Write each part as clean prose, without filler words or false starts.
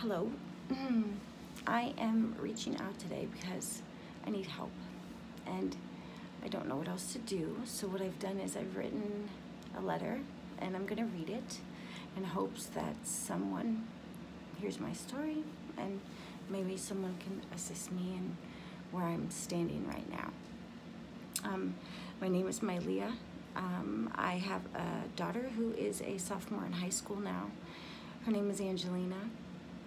Hello. I am reaching out today because I need help and I don't know what else to do. So what I've done is I've written a letter and I'm going to read it in hopes that someone hears my story and maybe someone can assist me in where I'm standing right now. My name is Mylea. I have a daughter who is a sophomore in high school now. Her name is Angelina.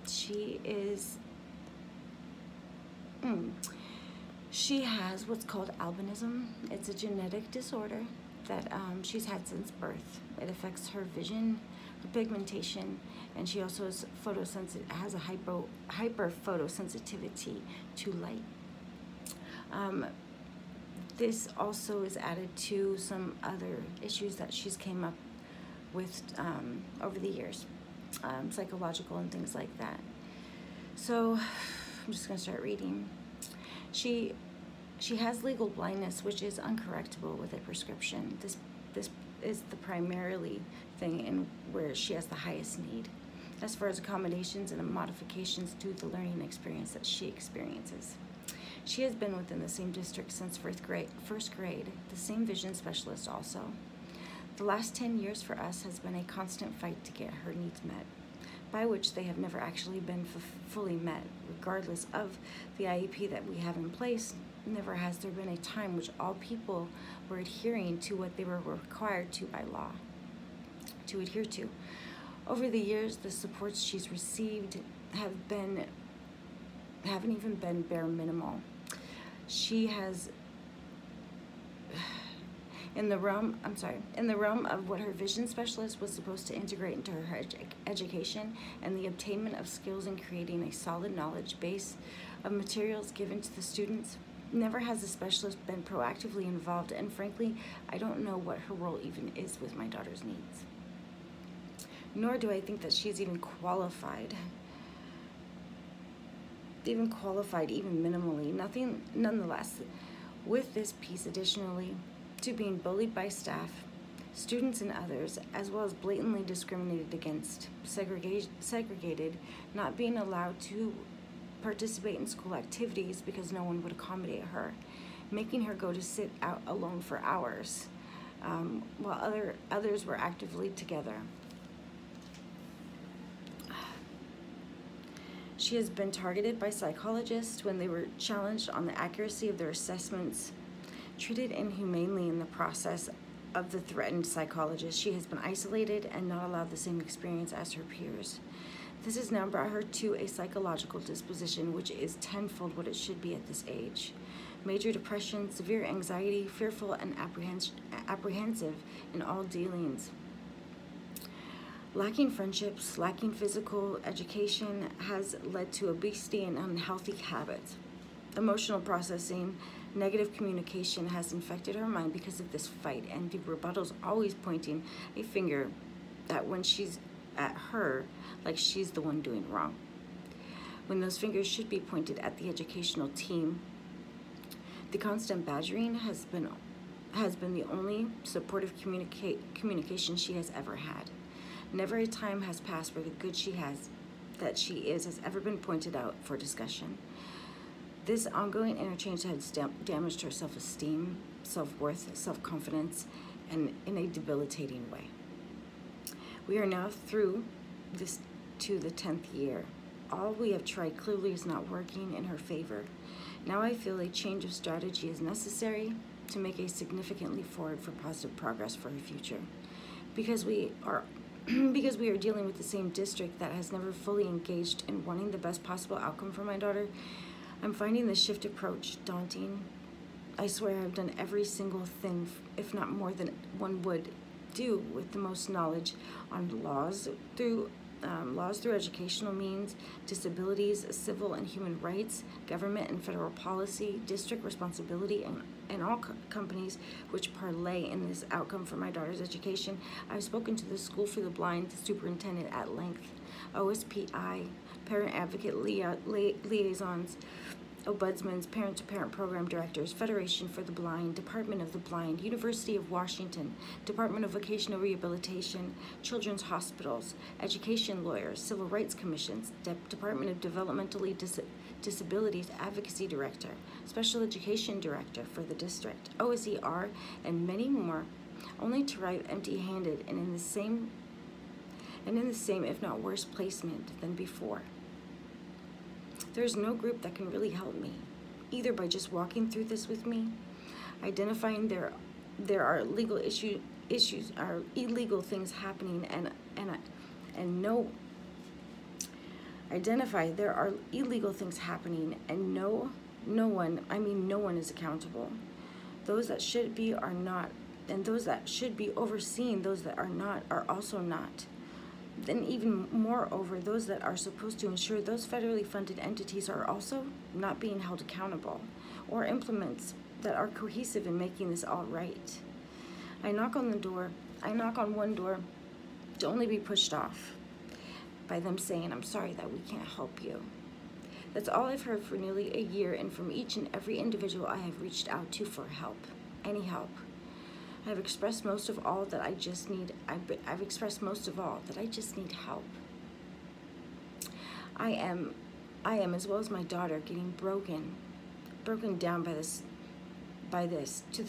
She has what's called albinism. It's a genetic disorder that she's had since birth. It affects her vision, her pigmentation, and she also is has a hyper photosensitivity to light. This also is added to some other issues that she's came up with over the years, psychological and things like that. So I'm just gonna start reading. She has legal blindness, which is uncorrectable with a prescription. This is the primarily thing in where she has the highest need, as far as accommodations and modifications to the learning experience that she experiences. She has been within the same district since first grade, the same vision specialist also. The last 10 years for us has been a constant fight to get her needs met, by which they have never actually been fully met. Regardless of the IEP that we have in place, never has there been a time which all people were adhering to what they were required to by law to adhere to. Over the years, the supports she's received haven't even been bare minimal. She has, in the realm of what her vision specialist was supposed to integrate into her education and the obtainment of skills in creating a solid knowledge base of materials given to the students, never has the specialist been proactively involved, and frankly, I don't know what her role even is with my daughter's needs. Nor do I think that she's even qualified even minimally. Nonetheless, with this piece additionally to being bullied by staff, students, and others, as well as blatantly discriminated against, segregated, not being allowed to participate in school activities because no one would accommodate her, making her go to sit out alone for hours, while others were actively together. She has been targeted by psychologists when they were challenged on the accuracy of their assessments, treated inhumanely in the process of the threatened psychologist. She has been isolated and not allowed the same experience as her peers. This has now brought her to a psychological disposition which is tenfold what it should be at this age. Major depression, severe anxiety, fearful and apprehensive in all dealings. Lacking friendships, lacking physical education has led to obesity and unhealthy habits. Emotional processing, negative communication has infected her mind because of this fight, and the rebuttal's always pointing a finger that when she's at her, like she's the one doing wrong, when those fingers should be pointed at the educational team. The constant badgering has been the only supportive communication she has ever had. Never a time has passed where the good she is ever been pointed out for discussion. This ongoing interchange has damaged her self-esteem, self-worth, self-confidence, and in a debilitating way. We are now through this to the 10th year. All we have tried clearly is not working in her favor. Now I feel a change of strategy is necessary to make a significant leap forward for positive progress for her future. Because we are dealing with the same district that has never fully engaged in wanting the best possible outcome for my daughter, I'm finding the shift approach daunting. I swear I've done every single thing, if not more than one would do, with the most knowledge on laws through educational means, disabilities, civil and human rights, government and federal policy, district responsibility, and all companies which parlay in this outcome for my daughter's education. I've spoken to the School for the Blind superintendent at length, OSPI, parent advocate liaisons, ombudsmans, parent-to-parent program directors, Federation for the Blind, Department of the Blind, University of Washington, Department of Vocational Rehabilitation, children's hospitals, education lawyers, civil rights commissions, Department of Developmental Disabilities Advocacy Director, Special Education Director for the district, OSER, and many more, only to arrive empty-handed and in the same, if not worse, placement than before. There's no group that can really help me, either by just walking through this with me, identifying there are legal issues are illegal things happening, identify there are illegal things happening, and no one is accountable. Those that should be are not, and those that should be overseeing those that are not are also not. Then even moreover, those that are supposed to ensure those federally funded entities are also not being held accountable, or implements that are cohesive in making this all right. I knock on one door to only be pushed off by them saying, "I'm sorry that we can't help you." That's all I've heard for nearly a year, and from each and every individual I have reached out to for help, any help. I've expressed most of all that I just need. I've expressed most of all that I just need help. I am, as well as my daughter, getting broken down by this to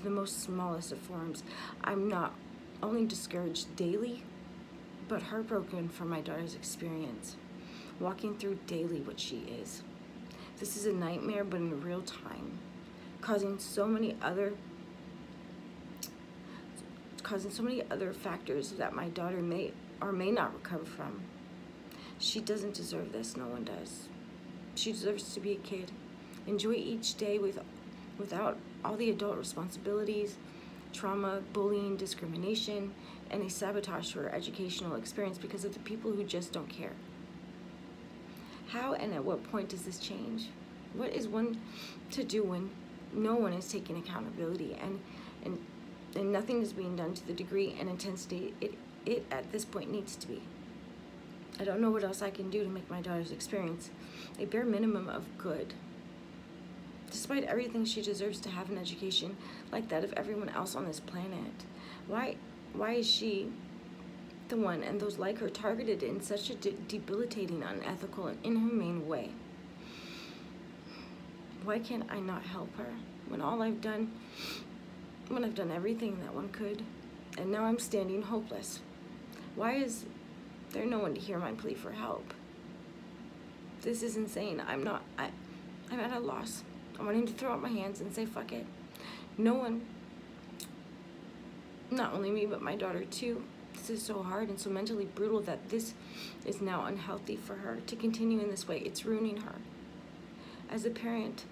the most smallest of forms. I'm not only discouraged daily, but heartbroken for my daughter's experience, walking through daily what she is. This is a nightmare, but in real time, causing so many other factors that my daughter may or may not recover from. She doesn't deserve this. No one does. She deserves to be a kid, enjoy each day without all the adult responsibilities, trauma, bullying, discrimination, and a sabotage for her educational experience because of the people who just don't care. How and at what point does this change? What is one to do when no one is taking accountability and nothing is being done to the degree and intensity it at this point needs to be? I don't know what else I can do to make my daughter's experience a bare minimum of good. Despite everything, she deserves to have an education like that of everyone else on this planet. Why is she the one and those like her targeted in such a debilitating, unethical, and inhumane way? Why can't I not help her when I've done everything that one could, and now I'm standing hopeless? Why is there no one to hear my plea for help? This is insane. I'm at a loss. I'm wanting to throw up my hands and say, fuck it. No one, not only me, but my daughter too. This is so hard and so mentally brutal that this is now unhealthy for her to continue in this way. It's ruining her. As a parent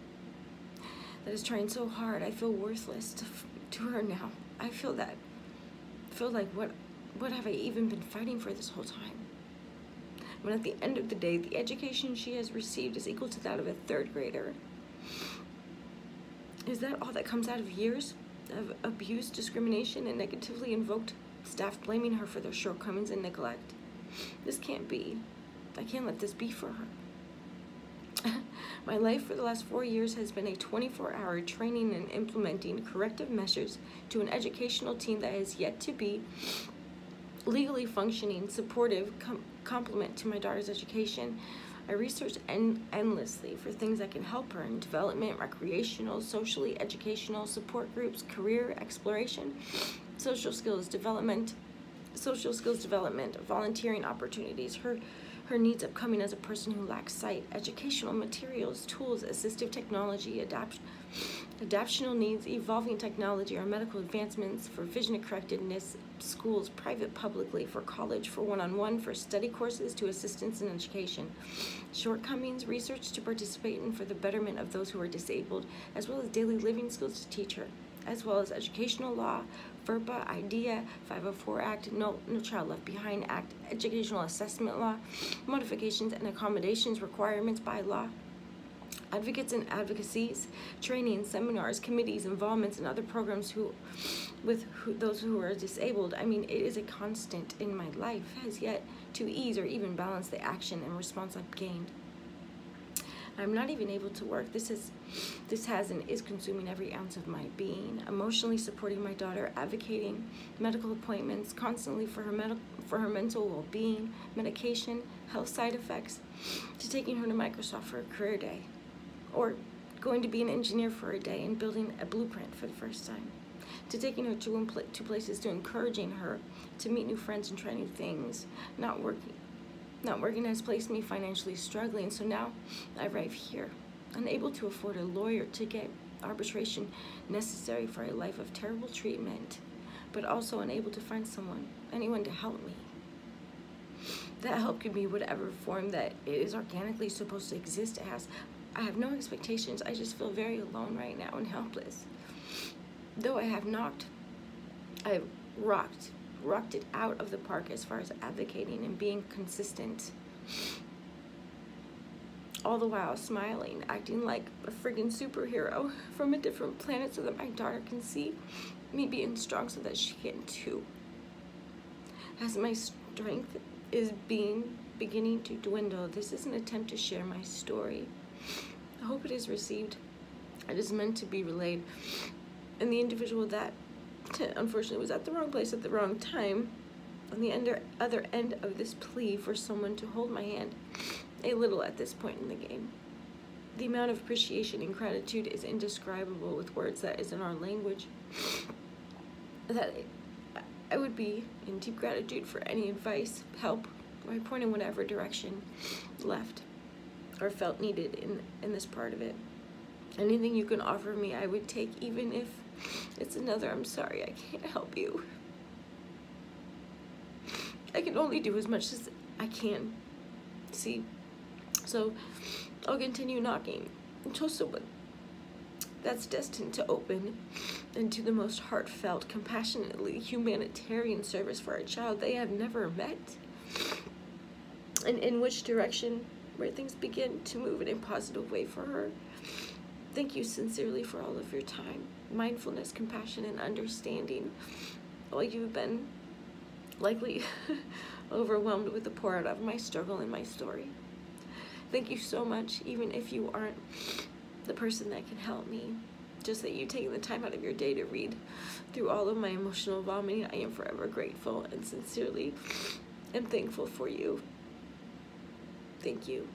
that is trying so hard, I feel worthless to her now. I feel like what have I even been fighting for this whole time? When at the end of the day, the education she has received is equal to that of a third grader. Is that all that comes out of years of abuse, discrimination, and negatively invoked staff blaming her for their shortcomings and neglect? This can't be. I can't let this be for her. My life for the last 4 years has been a 24-hour training and implementing corrective measures to an educational team that has yet to be legally functioning, supportive complement to my daughter's education. I researched endlessly for things that can help her in development, recreational, socially, educational, support groups, career exploration, social skills development, volunteering opportunities, her needs upcoming as a person who lacks sight, educational materials, tools, assistive technology, adaptational needs, evolving technology, or medical advancements for vision correctedness, schools, private, publicly, for college, for one-on-one, for study courses, to assistance in education, shortcomings, research to participate in for the betterment of those who are disabled, as well as daily living skills to teach her, as well as educational law, FERPA, IDEA, 504 Act, No Child Left Behind Act, educational assessment law, modifications and accommodations requirements by law, advocates and advocacies, training, seminars, committees, involvements, and other programs with those who are disabled. I mean, it is a constant in my life, has yet to ease or even balance the action and response I've gained. I'm not even able to work. This has and is consuming every ounce of my being. Emotionally supporting my daughter, advocating medical appointments constantly for her mental well-being, medication, health side effects, to taking her to Microsoft for a career day, or going to be an engineer for a day and building a blueprint for the first time, to taking her to two places, to encouraging her to meet new friends and try new things. Not working has placed me financially struggling, so now I arrive here, unable to afford a lawyer to get arbitration necessary for a life of terrible treatment, but also unable to find anyone to help me. That help could be whatever form that it is organically supposed to exist as. I have no expectations. I just feel very alone right now and helpless. Though I've rocked it out of the park as far as advocating and being consistent, all the while smiling, acting like a friggin' superhero from a different planet so that my daughter can see me being strong so that she can too. As my strength is beginning to dwindle, this is an attempt to share my story. I hope it is received. It is meant to be relayed, and the individual that unfortunately was at the wrong place at the wrong time, on the other end of this plea for someone to hold my hand a little at this point in the game. The amount of appreciation and gratitude is indescribable with words that isn't our language. That I would be in deep gratitude for any advice, help, or point in whatever direction left or felt needed in this part of it. Anything you can offer me, I would take, even if it's another "I'm sorry, I can't help you." I can only do as much as I can. See? So I'll continue knocking until someone that's destined to open into the most heartfelt, compassionately humanitarian service for a child they have never met, and in which direction where things begin to move in a positive way for her. Thank you sincerely for all of your time, mindfulness, compassion, and understanding, while you've been likely overwhelmed with the pour out of my struggle and my story. Thank you so much, even if you aren't the person that can help me. Just that you taking the time out of your day to read through all of my emotional vomiting, I am forever grateful and sincerely am thankful for you. Thank you.